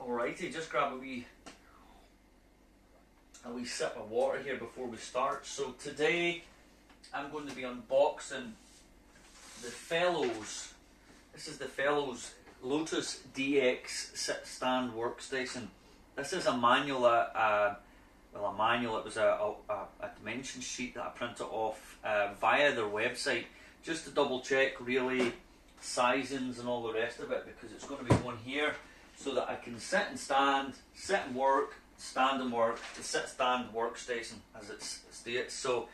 Alrighty, just grab a wee sip of water here before we start. So today I'm going to be unboxing the Fellows. This is the Fellows Lotus DX sit stand workstation. This is a manual, well, a manual. It was a dimension sheet that I printed off via their website, just to double check really sizings and all the rest of it, because it's going to be going here so that I can sit and stand, sit and work, stand and work, the sit stand workstation as it states. So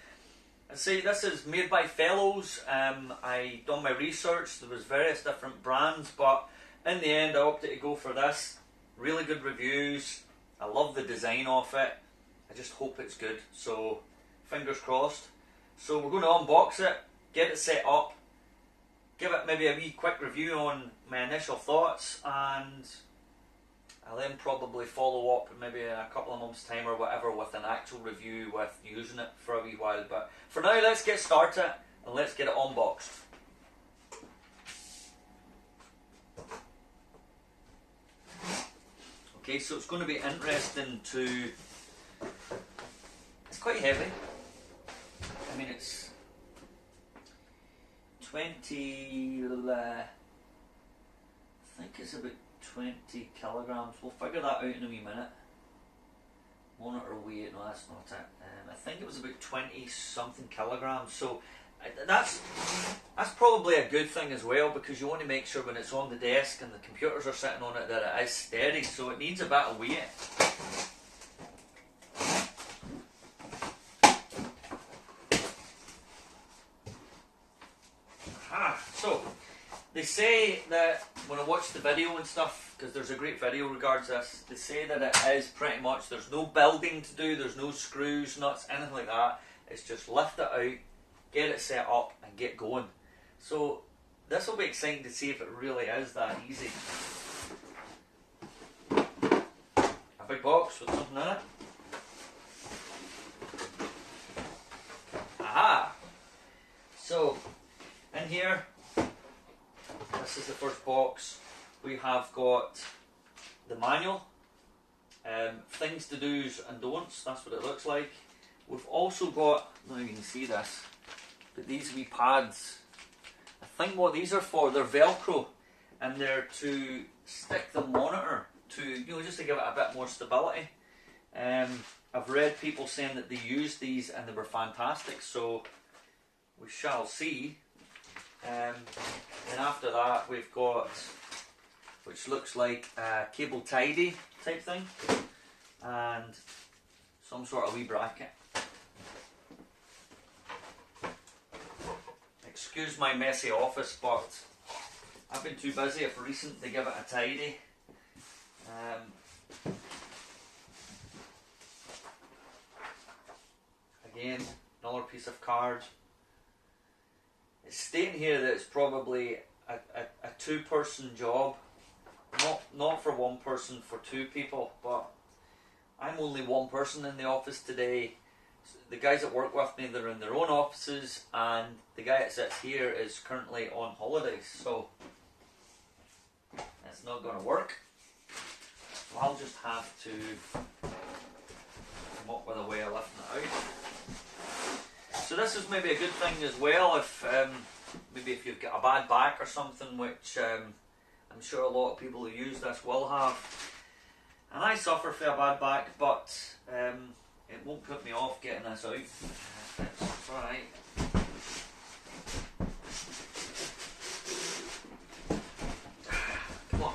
I say this is made by Fellows. I done my research, there was various different brands, but in the end I opted to go for this. Really good reviews, I love the design of it, I just hope it's good, so fingers crossed. So we're going to unbox it, get it set up, give it maybe a wee quick review on my initial thoughts, and I'll then probably follow up in maybe a couple of months' time or whatever with an actual review with using it for a wee while. But for now, let's get started and let's get it unboxed. Okay, so it's going to be interesting to... It's quite heavy. I mean, it's 20... I think it's about 20 kilograms. We'll figure that out in a wee minute. Monitor weight, no, that's not it. I think it was about 20 something kilograms. So that's probably a good thing as well, because you want to make sure when it's on the desk and the computers are sitting on it that it is steady. So it needs a bit of weight. So they say that when I watch the video and stuff, because there's a great video regards this, they say that it is pretty much, there's no building to do, there's no screws, nuts, anything like that. It's just lift it out, get it set up and get going. So this will be exciting to see if it really is that easy. A big box with something in it. Aha! So in here, this is the first box. We have got the manual, things to do's and don'ts, that's what it looks like. We've also got, I don't know if you can see this, but these wee pads. I think what these are for, they're Velcro, and they're to stick the monitor to, you know, just to give it a bit more stability. I've read people saying that they used these and they were fantastic, so we shall see. And after that we've got, which looks like a cable tidy type thing, and some sort of wee bracket. Excuse my messy office, but I've been too busy of recent to give it a tidy. Again, another piece of card. It's stating here that it's probably a two-person job, not for one person, for two people, but I'm only one person in the office today. The guys that work with me, they're in their own offices, and the guy that sits here is currently on holidays, so it's not going to work. So I'll just have to come up with a way of lifting it out. So this is maybe a good thing as well if maybe if you've got a bad back or something, which I'm sure a lot of people who use this will have. And I suffer from a bad back, but it won't put me off getting this out. It's alright. Come on.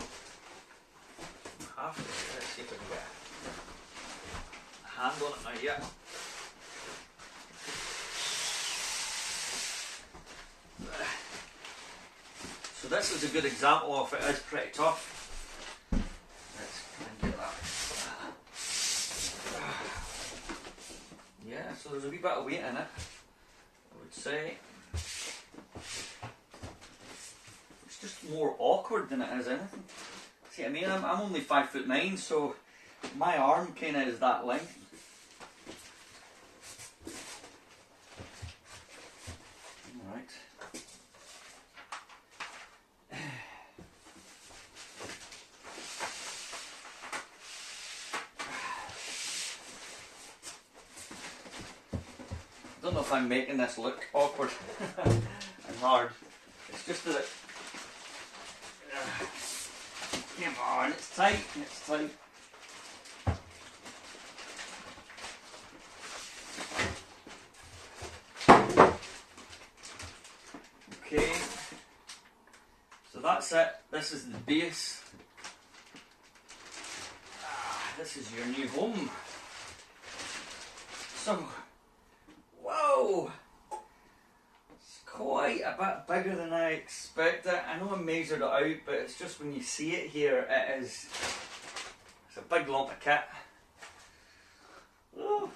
Let's see if I can get a hand on it now. Yeah. So this is a good example of it is pretty tough. Let's try and get that. Yeah, so there's a wee bit of weight in it, I would say. It's just more awkward than it is anything. See, I mean, I'm only 5'9", so my arm kind of is that length. Alright. don't know if I'm making this look awkward and hard. It's just that come on, it's tight, it's tight. Okay, so that's it. This is the base. This is your new home. So, whoa! It's quite a bit bigger than I expected. I know I measured it out, but it's just when you see it here, it's a big lump of kit. Oh.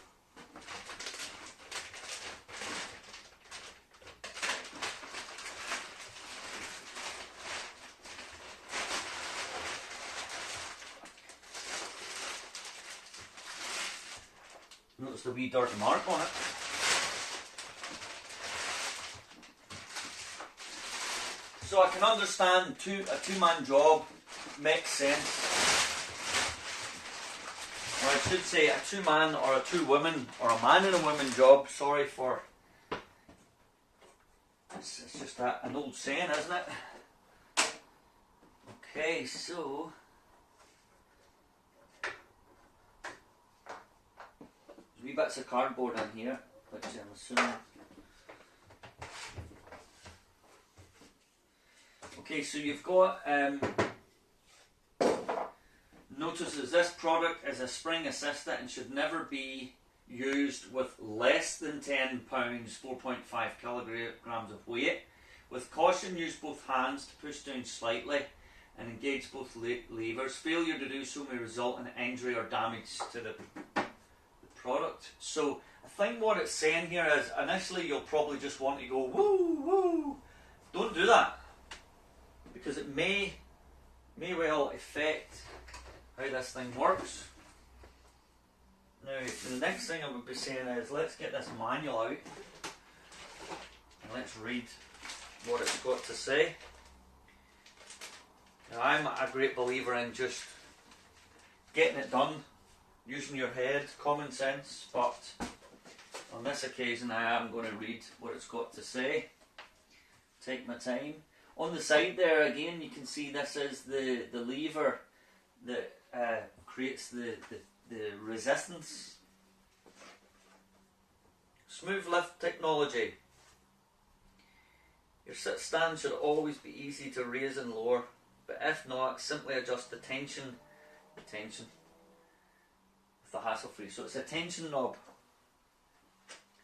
Notice the wee dirty mark on it. So I can understand a two-man job makes sense. Or I should say a two-man or a two-woman or a man and a woman job. Sorry for... It's just an old saying, isn't it? Okay, so... wee bits of cardboard in here, which I'm assuming. Okay, so you've got notices this product is a spring assistant and should never be used with less than 10 pounds, 4.5 kilograms of weight. With caution, use both hands to push down slightly and engage both levers. Failure to do so may result in injury or damage to the product. So I think what it's saying here is initially you'll probably just want to go woo woo. Don't do that, because it may well affect how this thing works. Now the next thing I would be saying is let's get this manual out and let's read what it's got to say. Now I'm a great believer in just getting it done, using your head, common sense, but on this occasion I am going to read what it's got to say. Take my time. On the side there again you can see this is the lever that creates the resistance. Smooth lift technology. Your sit stand should always be easy to raise and lower, but if not, simply adjust the tension with the hassle free. So it's a tension knob.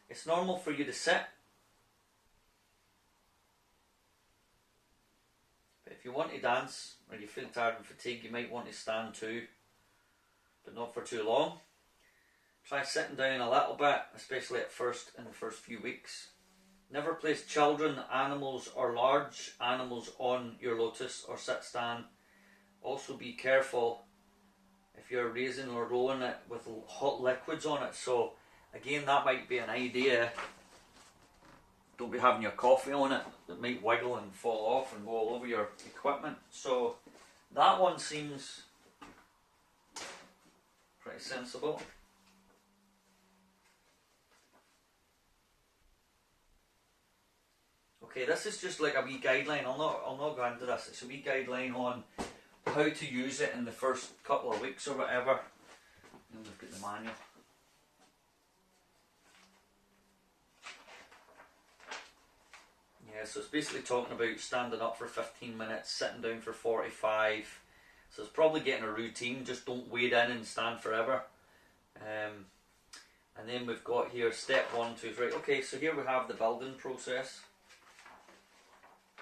It's normal for you to sit, but if you want to dance or you feel tired and fatigued, you might want to stand too, but not for too long. Try sitting down a little bit, especially at first in the first few weeks. Never place children, animals or large animals on your Lotus or sit stand. Also be careful if you're raising or rolling it with hot liquids on it. So again, that might be an idea. Don't be having your coffee on it. It might wiggle and fall off and go all over your equipment. So that one seems pretty sensible. Okay, this is just like a wee guideline. I'll not go into this. It's a wee guideline on how to use it in the first couple of weeks or whatever. And we've got the manual. Yeah, so it's basically talking about standing up for 15 minutes, sitting down for 45. So it's probably getting a routine. Just don't wade in and stand forever. And then we've got here step 1, 2, 3. Okay, so here we have the building process,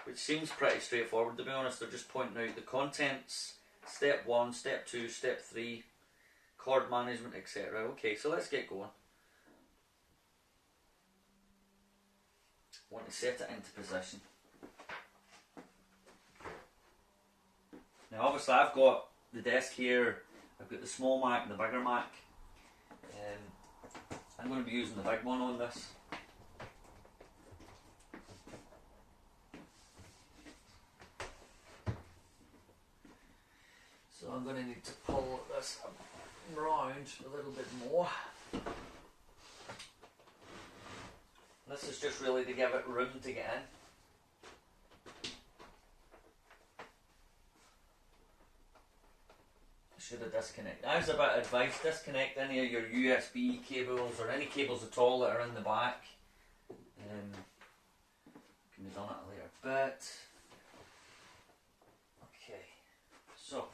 which seems pretty straightforward, to be honest. They're just pointing out the contents, step 1, step 2, step 3, cord management, etc. Okay, so let's get going. Want to set it into position. Now obviously I've got the desk here, I've got the small Mac and the bigger Mac. I'm going to be using the big one on this. So I'm going to need to pull this around a little bit more. This is just really to give it room to get in. Should have disconnected. As a bit of advice, disconnect any of your USB cables or any cables at all that are in the back. Can be done at a later bit. Okay, so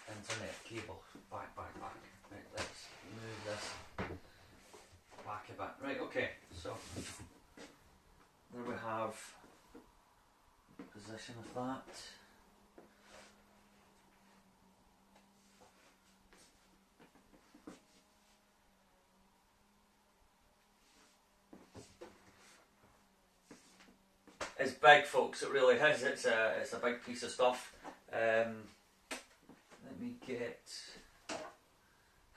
internet cable, back. Right, let's move this back a bit. Right, okay, so there we have the position of that. It's big, folks, it really is. It's a big piece of stuff. Let me get,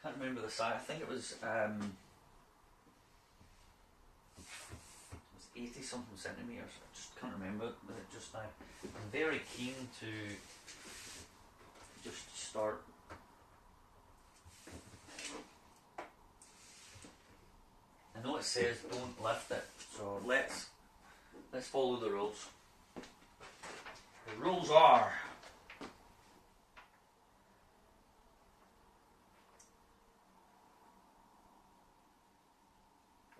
can't remember the size, I think it was 80 something centimetres, I just can't remember it just now. I'm very keen to just start I know it says don't lift it, so let's follow the rules. The rules are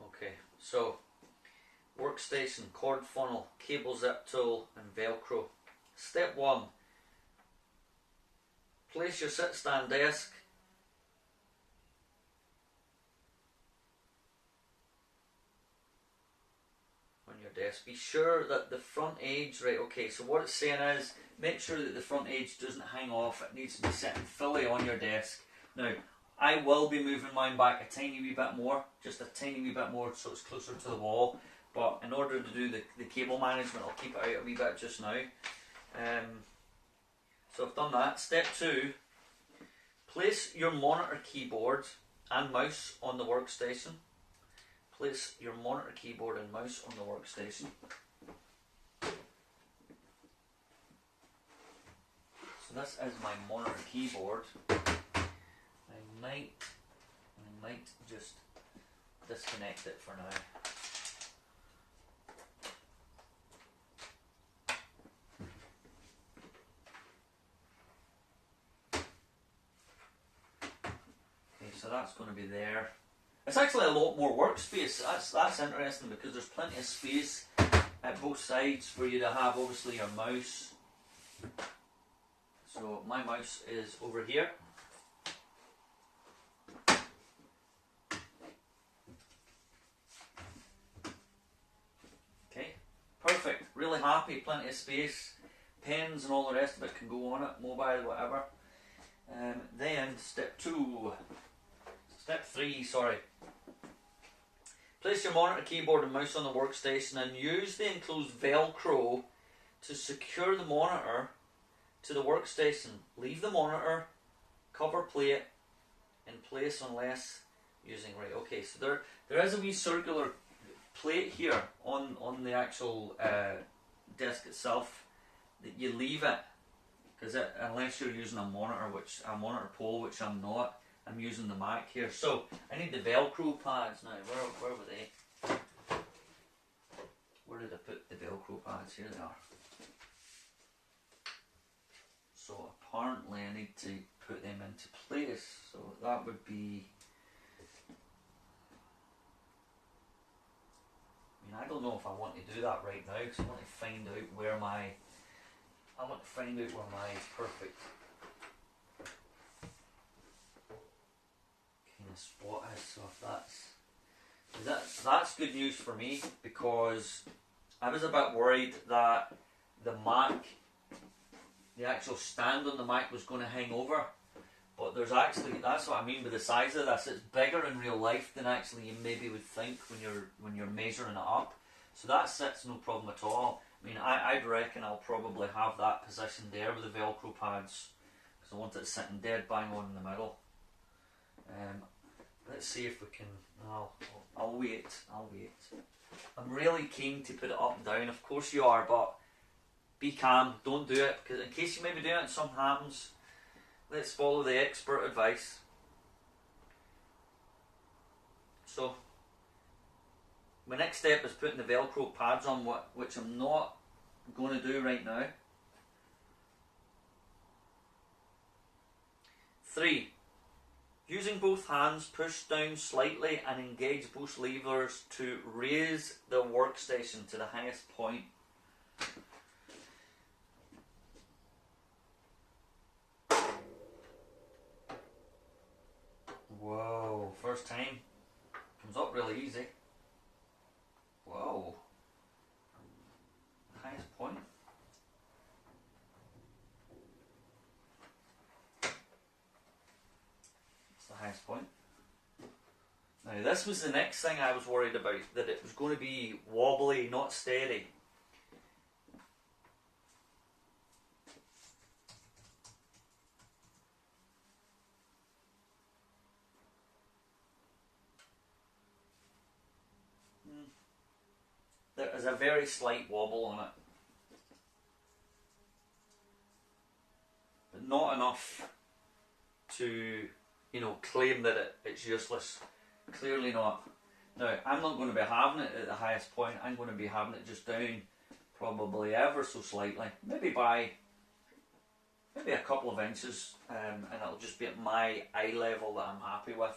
okay, so workstation, cord funnel, cable zip tool and velcro. Step 1. Place your sit stand desk desk. Be sure that the front edge, right, okay, so what it's saying is make sure that the front edge doesn't hang off. It needs to be sitting fully on your desk. Now, I will be moving mine back a tiny wee bit more, just a tiny wee bit more so it's closer to the wall, but in order to do the cable management, I'll keep it out a wee bit just now. So I've done that. Step 2, place your monitor keyboard and mouse on the workstation. Place your monitor keyboard and mouse on the workstation. So this is my monitor keyboard. I might just disconnect it for now. Okay, so that's going to be there. It's actually a lot more workspace. That's interesting because there's plenty of space at both sides for you to have obviously your mouse. So my mouse is over here. Okay, perfect. Really happy, plenty of space. Pens and all the rest of it can go on it, mobile, whatever. Then step 3, sorry. Place your monitor keyboard and mouse on the workstation and use the enclosed Velcro to secure the monitor to the workstation. Leave the monitor cover plate in place unless using, right, okay, so there is a wee circular plate here on the actual desk itself that you leave it, because unless you're using a monitor pole, which I'm not, I'm using the Mac here. So I need the Velcro pads now. Where were they? Where did I put the Velcro pads? Here they are. So apparently I need to put them into place. So that would be, I don't know if I want to do that right now because I want to find out where my perfect spot is. So if that's good news for me, because I was a bit worried that the actual stand on the Mac was going to hang over, but there's actually, that's what I mean by the size of this, it's bigger in real life than actually you maybe would think when you're measuring it up. So that sits no problem at all. I mean, I'd reckon I'll probably have that positioned there with the Velcro pads because I want it sitting dead bang on in the middle. Let's see if we can. I'll wait. I'm really keen to put it up and down. Of course you are, but be calm. Don't do it, because in case you may be doing it and something happens, let's follow the expert advice. So My next step is putting the Velcro pads on, which I'm not going to do right now. 3. Using both hands, push down slightly and engage both levers to raise the workstation to the highest point. Whoa, first time. Comes up really easy. Whoa. Highest point. It's the highest point. Now this was the next thing I was worried about, that it was going to be wobbly, not steady. There is a very slight wobble on it, but not enough to, you know, claim that it's useless. Clearly not. Now, I'm not going to be having it at the highest point. I'm going to be having it just down, probably ever so slightly, maybe by a couple of inches, and it'll just be at my eye level that I'm happy with.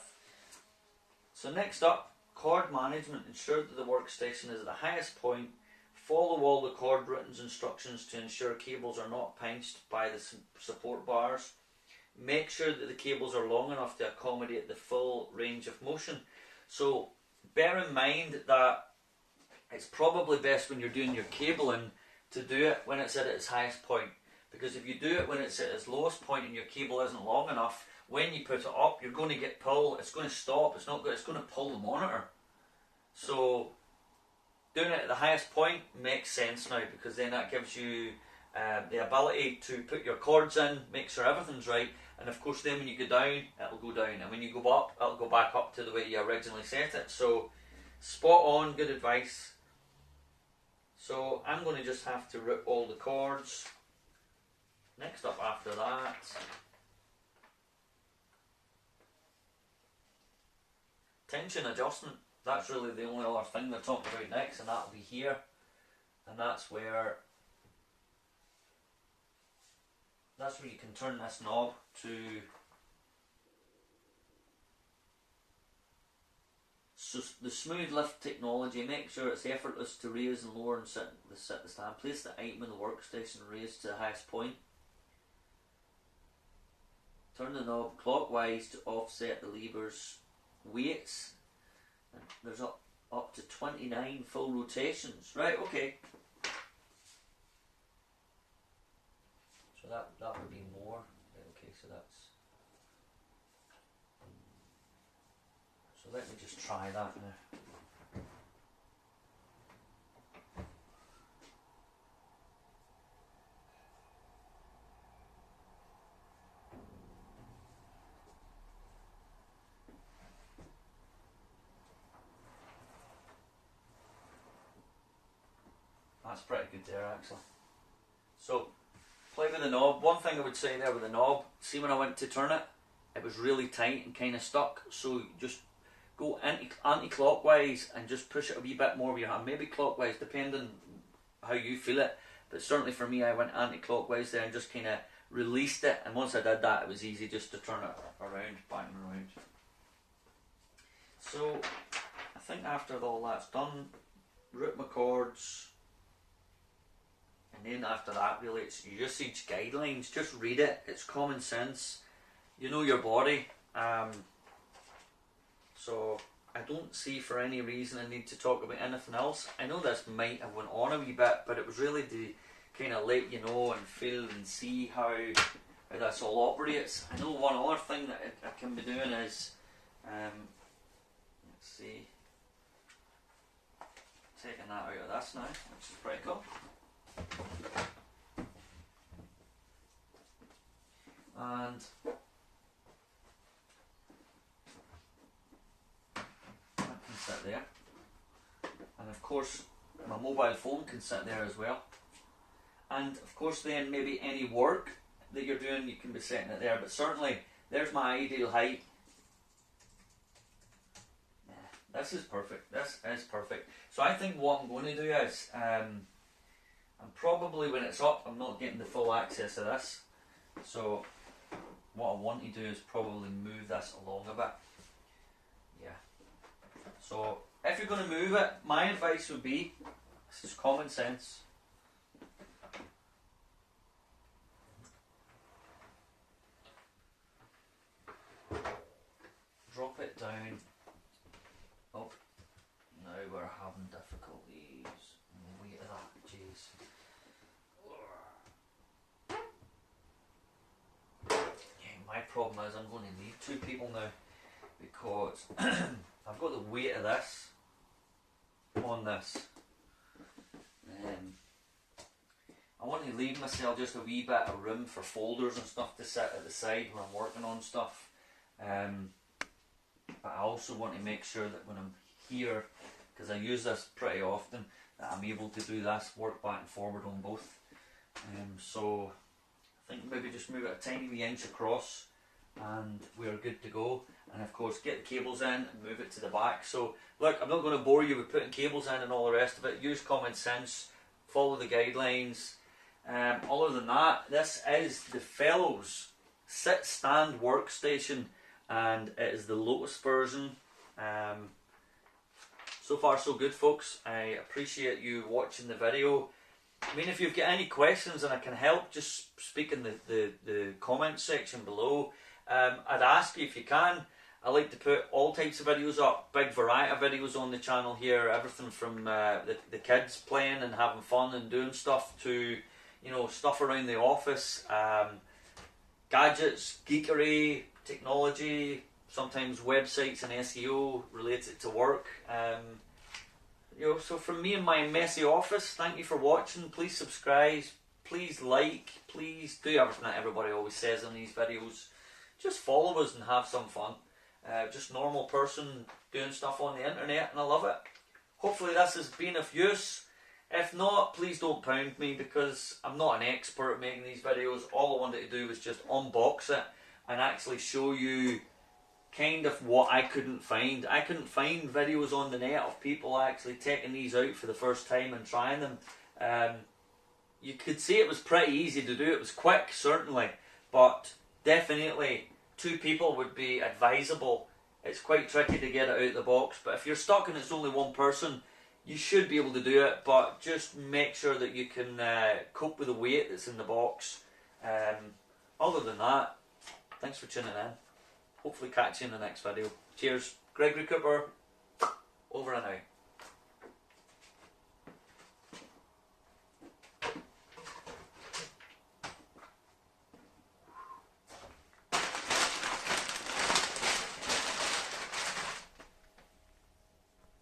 So next up, cord management. Ensure that the workstation is at the highest point. Follow all the cord written instructions to ensure cables are not pinched by the support bars. Make sure that the cables are long enough to accommodate the full range of motion. So bear in mind that it's probably best when you're doing your cabling to do it when it's at its highest point, because if you do it when it's at its lowest point and your cable isn't long enough, when you put it up, you're going to get pull. It's going to stop. It's not good. It's going to pull the monitor. So doing it at the highest point makes sense now, because then that gives you the ability to put your cords in, make sure everything's right, and of course then when you go down, it'll go down, and when you go up, it'll go back up to the way you originally set it. So spot on, good advice. So I'm going to just have to route all the cords. Next up after that, tension adjustment. That's really the only other thing we're talking about next, and that'll be here, and that's where you can turn this knob to the smooth lift technology. Make sure it's effortless to raise and lower and sit the stand. Place the item in the workstation raised to the highest point. Turn the knob clockwise to offset the lever's weights. And there's up to 29 full rotations. Right, okay. So that would be more. Okay, so let me just try that now. That's pretty good there, actually. So play with the knob. One thing I would say there with the knob, see when I went to turn it, it was really tight and kind of stuck. So just go anti-clockwise and just push it a wee bit more with your hand. Maybe clockwise, depending how you feel it. But certainly for me, I went anti-clockwise there and just kind of released it. And once I did that, it was easy just to turn it around, back and around. So I think after all that's done, route my cords. And then after that, really, it's usage guidelines. Just read it. It's common sense. You know your body. So I don't see for any reason I need to talk about anything else. I know this might have went on a wee bit, but it was really to kind of let you know and feel and see how this all operates. I know one other thing that I can be doing is, let's see, taking that out of this now, which is pretty cool. And that can sit there, and of course my mobile phone can sit there as well, and of course then maybe any work that you're doing you can be setting it there, but certainly there's my ideal height. This is perfect. This is perfect. So I think what I'm going to do is, I'm probably, when it's up, I'm not getting the full access of this. So what I want to do is probably move this along a bit. Yeah. So if you're going to move it, my advice would be, this is common sense. Drop it down. Oh, now we're having difficulties. Weight of that, jeez. Yeah, my problem is I'm going to need two people now because I've got the weight of this on this. I want to leave myself just a wee bit of room for folders and stuff to sit at the side when I'm working on stuff. But I also want to make sure that when I'm here, because I use this pretty often, that I'm able to do this, work back and forward on both. So I think maybe just move it a tiny wee inch across and we're good to go. And of course get the cables in and move it to the back. So look, I'm not going to bore you with putting cables in and all the rest of it. Use common sense, follow the guidelines. Other than that, this is the Fellows sit stand workstation, and it is the Lotus version. So far so good, folks. I appreciate you watching the video. I mean, if you've got any questions and I can help, just speak in the comments section below. I'd ask you if you can. I like to put all types of videos up, big variety of videos on the channel here, everything from the kids playing and having fun and doing stuff to, you know, stuff around the office, gadgets, geekery, technology, sometimes websites and SEO related to work. You know, so from me and my messy office, thank you for watching. Please subscribe, please like, please do everything that everybody always says in these videos. Just follow us and have some fun. Just normal person doing stuff on the internet, and I love it. Hopefully this has been of use. If not, please don't pound me because I'm not an expert at making these videos. All I wanted to do was just unbox it and actually show you kind of what I couldn't find. I couldn't find videos on the net of people actually taking these out for the first time and trying them. You could see it was pretty easy to do. It was quick, certainly, but definitely 2 people would be advisable. It's quite tricky to get it out of the box, but if you're stuck and it's only one person, you should be able to do it, but just make sure that you can cope with the weight that's in the box. Other than that, thanks for tuning in. Hopefully catch you in the next video. Cheers. Gregory Cooper, over and out.